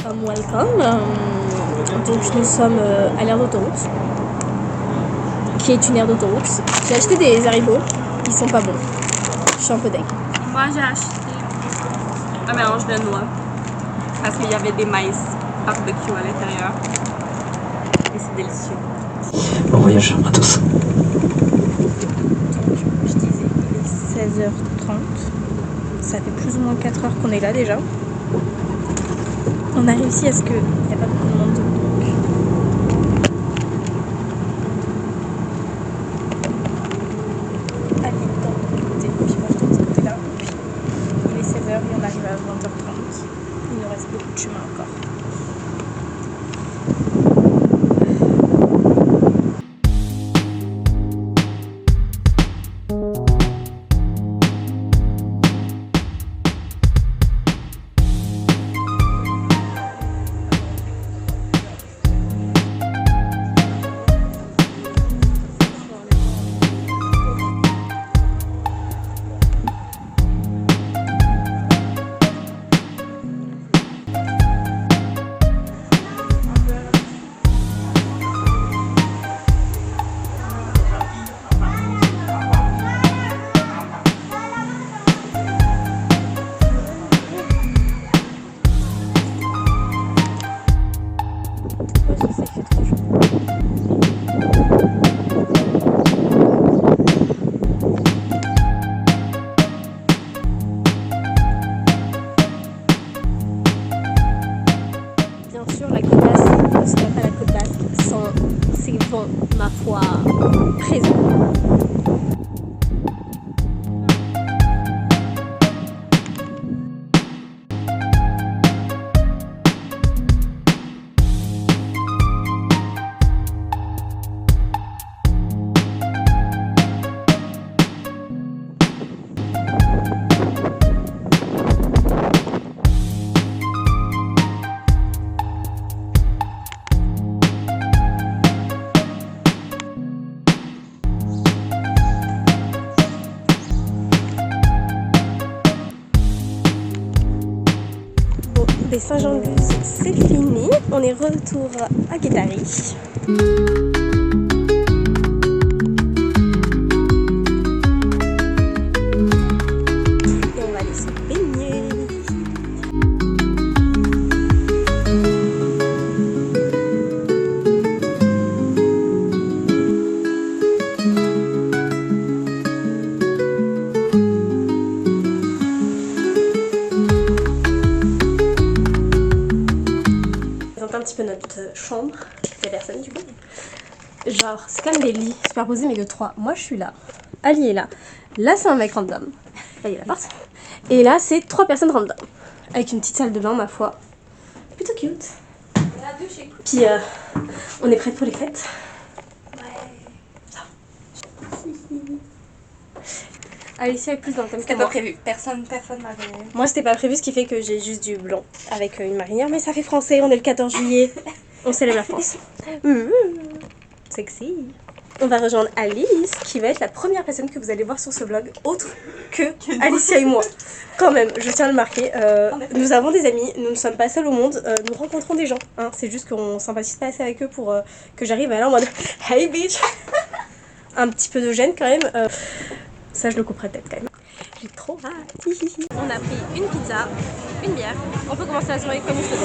Welcome. Donc nous sommes à l'aire d'autoroute, qui est une aire d'autoroute. J'ai acheté des haribots, ils sont pas bons. Je suis un peu deg. Moi j'ai acheté un mélange de noix parce qu'il y avait des maïs barbecue à l'intérieur. Et c'est délicieux. Bon voyage à tous. Je disais, il est 16h30. Ça fait plus ou moins 4 heures qu'on est là déjà. On a réussi à ce qu'il n'y a pas beaucoup de monde. Allez, dans le côté. Puis moi je tourne de ce côté-là. Il est 16h et on arrive à 20h30. Il nous reste beaucoup de chemin encore. Bien sûr, la côte basque ne serait pas la côte basque sans ces vents, ma foi, présents. Des Saint-Jean-de-Luz, c'est fini. On est retour à Guétari. Et on va aller se baigner. Un petit peu notre chambre, il n'y a personne du coup. Genre, c'est comme des lits superposés mais de 3. Moi je suis là, Ali est là. Là c'est un mec random, là il y a la porte. Et là c'est 3 personnes random. Avec une petite salle de bain, ma foi. Plutôt cute. Puis on est prête pour les fêtes. Alicia est plus dans le thème. C'était pas prévu. Personne m'avait. Moi c'était pas prévu, ce qui fait que j'ai juste du blanc avec une marinière. Mais ça fait français, on est le 14 juillet. On célèbre la France. Sexy. On va rejoindre Alice, qui va être la première personne que vous allez voir sur ce vlog, autre que Alicia et moi. Quand même, je tiens à le marquer. Nous avons des amis, nous ne sommes pas seuls au monde, nous rencontrons des gens. Hein. C'est juste qu'on sympathise pas assez avec eux pour que j'arrive à aller en mode hey bitch. Un petit peu de gêne quand même. Ça je le couperai peut-être quand même. J'ai trop hâte. On a pris une pizza, une bière. On peut commencer la soirée comme il se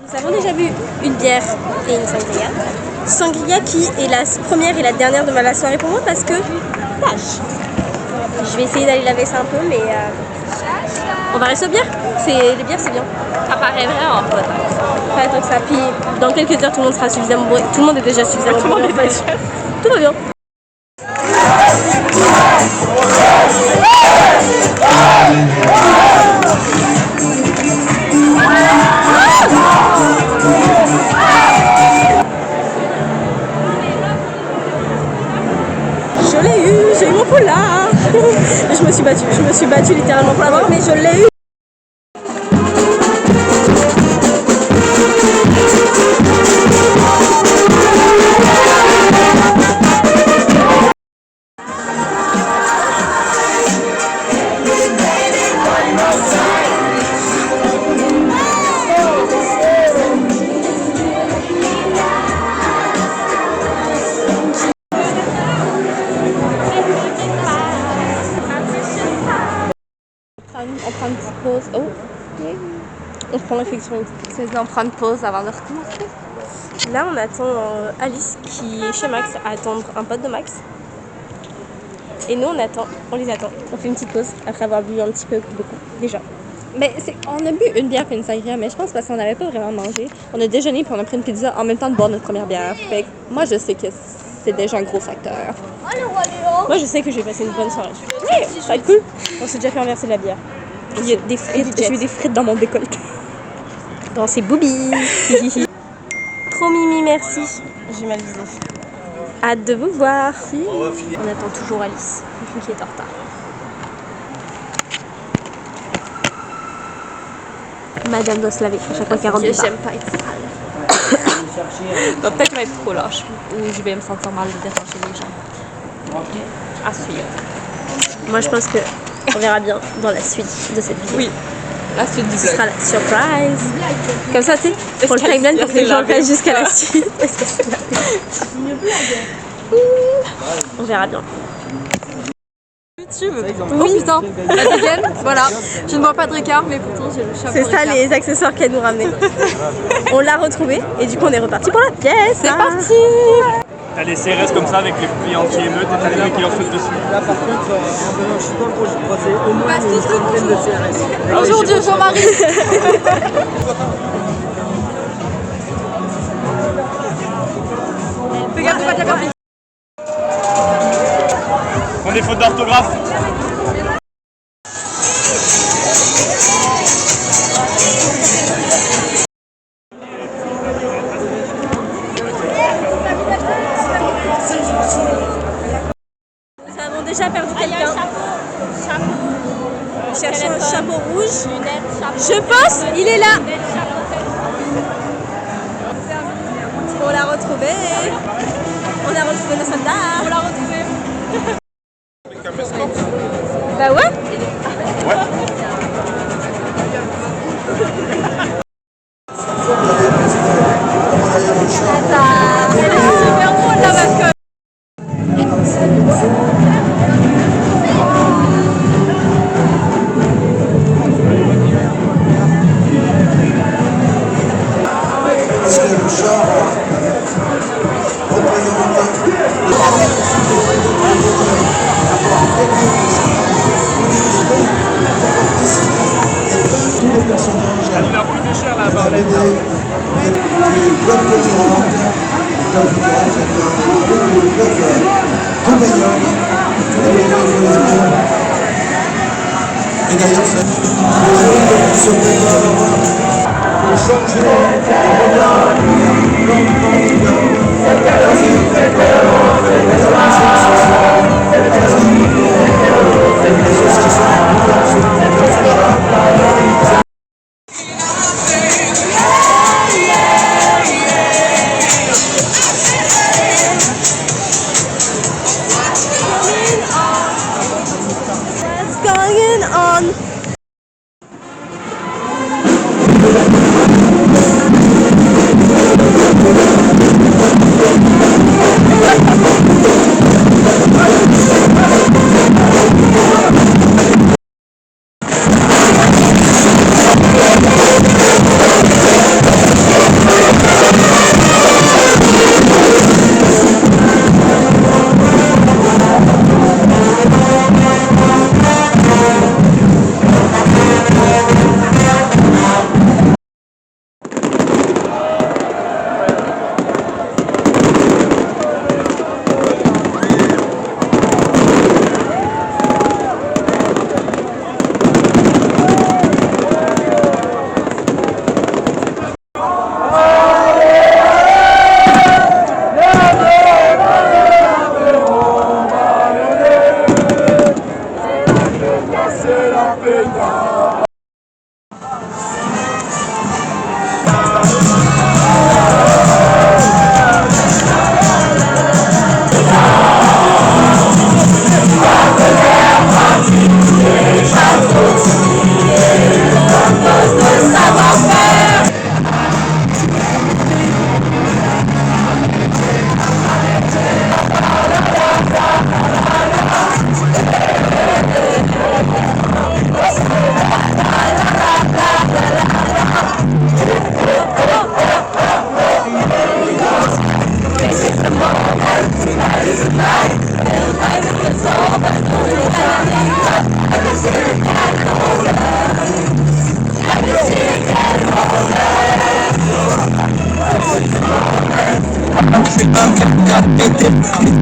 Nous avons déjà bu une bière et une sangria. Sangria qui est la première et la dernière de la soirée pour moi parce que tâche. Je vais essayer d'aller laver ça un peu mais on va rester aux bières. Les bières c'est bien. Ça paraît vraiment Pas tant que ça. Puis dans quelques heures tout le monde sera suffisamment bourré. Tout le monde est déjà suffisamment bourré. Tout va bien. J'ai eu mon foulard. Je me suis battue littéralement pour l'avoir, mais je l'ai eu. On prend une petite pause. Oh! On prend effectivement une petite. On prend une pause avant de recommencer. Là, on attend Alice qui est chez Max à attendre un pote de Max. Et nous, on les attend. On fait une petite pause après avoir bu un petit peu, beaucoup, déjà. Mais on a bu une bière et une sangria, mais je pense parce qu'on n'avait pas vraiment mangé. On a déjeuné puis on a pris une pizza en même temps de boire notre première bière. Fait que moi, je sais que c'est déjà un gros facteur. Moi, je sais que je vais passer une bonne soirée. Oui, ça va être cool. On s'est déjà fait renverser de la bière. Il y a des frites, j'ai eu des frites dans mon décolleté. Dans ses boobies. Trop mimi, merci. J'ai mal visé. Hâte de vous voir. On attend toujours Alice, qui est en retard. Madame doit se laver à chaque fois qu'elle rentre. J'aime pas être sale. Donc peut-être que je vais être trop lâche ou je vais me sentir mal de déranger les gens. À suivre. Moi, je pense que on verra bien dans la suite de cette vidéo. Oui, la suite du Ce vlog. sera la surprise. Comme ça, tu sais, pour le timeline, pour que les gens restent jusqu'à la suite. On verra bien. YouTube. Oh putain, la dégaine, voilà. Je ne bois pas de Ricard, mais pourtant j'ai le chapeau. C'est ça Ricard. les accessoires qu'elle nous ramenait. On l'a retrouvé et du coup, on est reparti pour la pièce. C'est parti. T'as les CRS comme ça avec les pliés anti-émeutes et t'as les mecs qui leur sautent dessus. Là par contre, en venant je suis pas le projet de procès, au moins une trentaine de CRS. Bonjour Dieu, Jean-Marie. Fais gaffe, pas de la copie. On des fautes d'orthographe. Nous avons déjà perdu quelqu'un. Nous cherchons un chapeau rouge. Je pense, il est là. On l'a retrouvé. On a retrouvé le soldat. On l'a retrouvé. Bah ouais. Ouais. C'est super drôle là parce que. Ça nous a coûté cher la barlette. Et d'ailleurs, What's going on?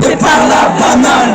C'est par là, pas mal.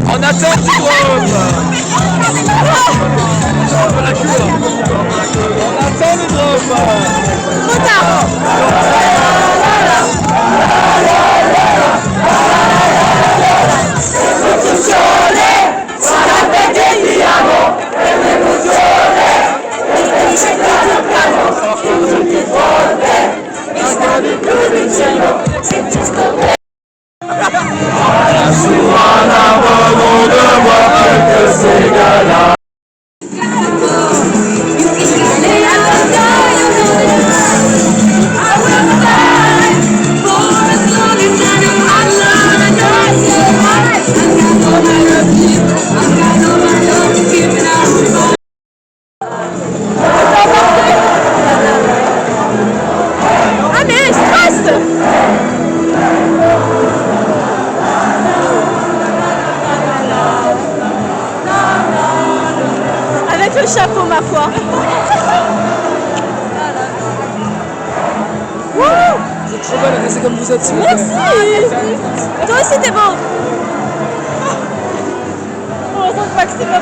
On attend du drone. On attend le drone. Trop tard. Ah mais elle stresse. Avec le chapeau, ma foi. Wouh. Vous êtes trop belle, restez comme vous êtes. Merci. Toi aussi t'es beau. Heureusement que Maxime va.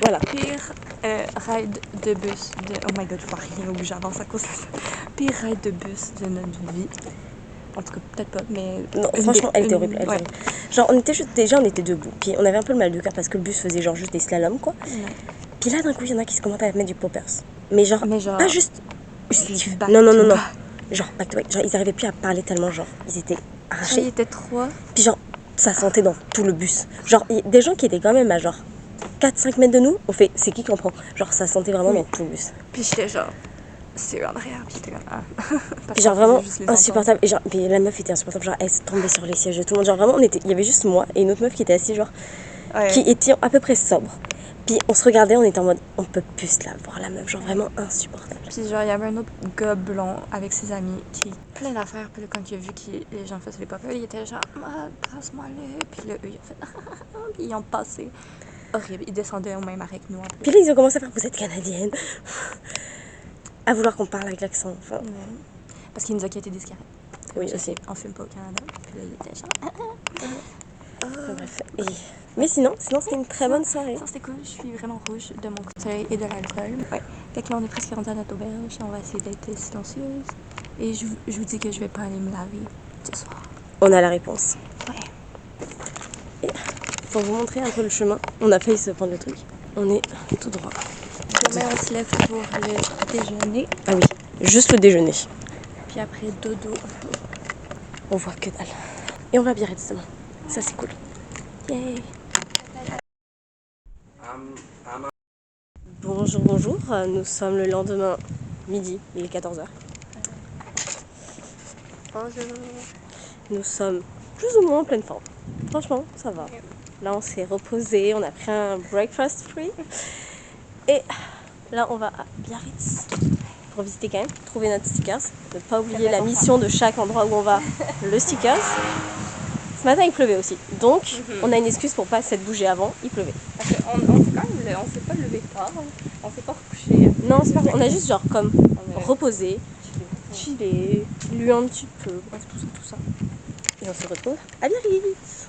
Voilà. Pire ride de bus de... Oh my god, je vois rien où j'avance à cause de ça. Pire ride de bus de notre vie. En tout cas, peut-être pas, mais... Non, franchement, elle était horrible. Elle était horrible. Genre, on était juste, déjà, on était debout. Puis on avait un peu le mal de cœur parce que le bus faisait genre juste des slaloms, quoi. Ouais. Puis là, d'un coup, il y en a qui se commentaient à mettre du poppers. Mais genre, pas juste. back Non, non, to non, non. back. Genre, back to back. Genre, ils arrivaient plus à parler tellement, genre, ils étaient Il arrachés. était 3. Puis genre, ça sentait dans tout le bus. Genre, des gens qui étaient quand même à genre 4-5 mètres de nous, on fait, c'est qui qu'on prend? Genre, ça sentait vraiment dans tout le bus. Puis j'étais genre... C'est eux en arrière, puis j'étais comme... Ah. Puis genre vraiment insupportable. Et genre, puis la meuf était insupportable, genre elle se tombait sur les sièges de tout le monde. Genre vraiment, il y avait juste moi et une autre meuf qui était assise, genre, Ouais. qui était à peu près sobre. Puis on se regardait, on était en mode, on peut plus la voir, la meuf, genre vraiment insupportable. Puis genre, il y avait un autre gars blond avec ses amis qui... Plein d'affaires, puis là, quand il a vu que les gens faisaient les pop il était genre... Ah, passe-moi là. Puis là, eux, ils ont fait... Puis ils ont passé. Horrible. Ils descendaient au même arrêt que nous, en plus. Puis là, ils ont commencé à faire, vous êtes canadienne. À vouloir qu'on parle avec l'accent, enfin. Ouais. Parce qu'il nous a quitté des cigarettes. Oui, Je aussi. sais, on fume pas au Canada. Puis là, il était genre... Enfin, bref. Mais sinon, c'était une très bonne soirée. Ça, c'était cool. Je suis vraiment rouge de mon côté et de l'alcool. Ouais. Fait que là, on est presque rendu à notre auberge. On va essayer d'être silencieuse. Et je vous dis que je vais pas aller me laver ce soir. On a la réponse. Ouais. Et pour vous montrer un peu le chemin, on a failli se prendre le truc. On est tout droit. Demain, on se lève pour le déjeuner. Ah oui, juste le déjeuner. Puis après, dodo. On voit que dalle. Et on va bien demain. Ça, c'est cool. Yay. Bonjour, bonjour. Nous sommes le lendemain midi, il est 14h. Bonjour. Nous sommes plus ou moins en pleine forme. Franchement, ça va. Là, on s'est reposé, on a pris un breakfast free. Et là, on va à Biarritz pour visiter quand même, trouver notre stickers. Ne pas oublier la mission de chaque endroit où on va, le stickers. Ce matin, il pleuvait aussi. Donc, on a une excuse pour pas s'être bougé avant, il pleuvait. Parce qu'on on s'est pas levé tard. On s'est pas recouché. Non, c'est pas vrai. On a juste genre comme reposé, chillé, lu un petit peu, bref, tout ça. Et on se retrouve à Biarritz.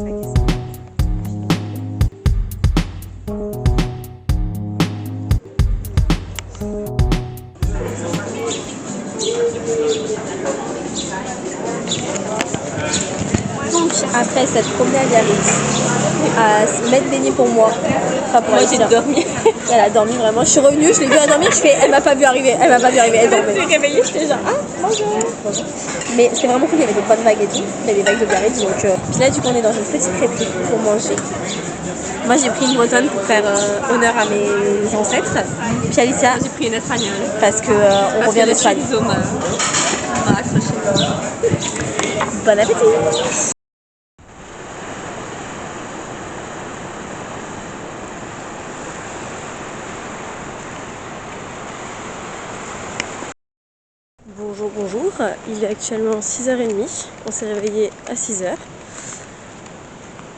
Donc après cette promenade à Biarritz, à se mettre baigner pour moi, enfin pour Alicia. J'ai dormi. Elle a dormi vraiment. Je suis revenue, je l'ai vue à dormir, je fais elle m'a pas vu arriver, elle dormait. Je me suis réveillée, j'étais genre ah bonjour. Mais c'était vraiment cool, il y avait des bonnes vagues et tout, il y a des vagues de Biarritz donc puis là du coup on est dans une petite réplique pour manger. Moi j'ai pris une bretonne pour faire honneur à mes ancêtres. Puis Alicia J'ai pris une espagnole. parce que on revient d'Espagne. Bon appétit. Bonjour, bonjour, il est actuellement 6h30, on s'est réveillé à 6h.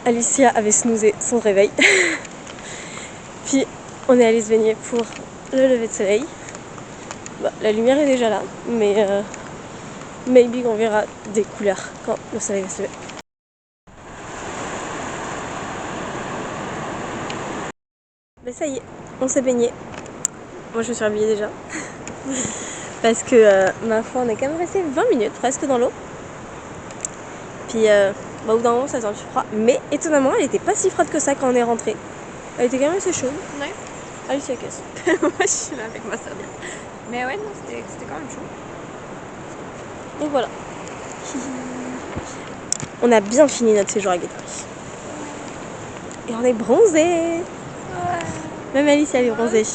Alicia avait snoozé son réveil. Puis on est allé se baigner pour le lever de soleil. Bah, la lumière est déjà là, mais maybe on verra des couleurs quand le soleil va se lever. Mais ça y est, on s'est baigné. Moi je me suis habillée déjà. Parce que ma foi on est quand même resté 20 minutes presque dans l'eau. Puis au bout d'un moment ça sent plus froid. Mais étonnamment elle était pas si froide que ça quand on est rentré. Elle était quand même assez chaude. Ouais. Alicia casse. Moi je suis là avec ma serviette. Mais ouais, non, c'était quand même chaud. Donc voilà. On a bien fini notre séjour à Guétari. Et on est bronzé. Ouais. Même Alicia elle est bronzée.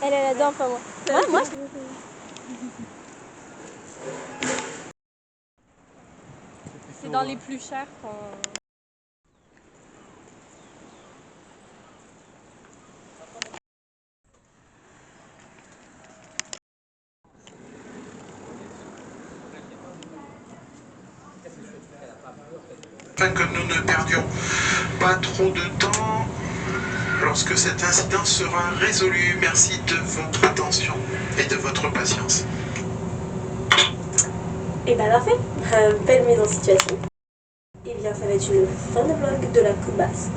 Elle adore, enfin moi. Moi C'est dans les plus chers qu'on... Afin que nous ne perdions pas trop de temps lorsque cet incident sera résolu. Merci de votre attention et de votre patience. Et bah parfait, belle mise en situation. Et bien ça va être une fin de vlog de la Côte Basque.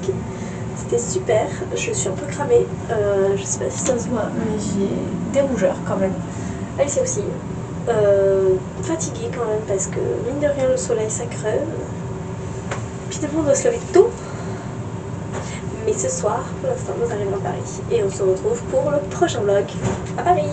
C'était super, je suis un peu cramée, je sais pas si ça se voit, mais j'ai des rougeurs quand même. Alicia aussi, fatiguée quand même parce que mine de rien le soleil ça crève. Puis demain on doit se lever tôt. Mais ce soir, pour l'instant, nous arrivons à Paris. Et on se retrouve pour le prochain vlog à Paris.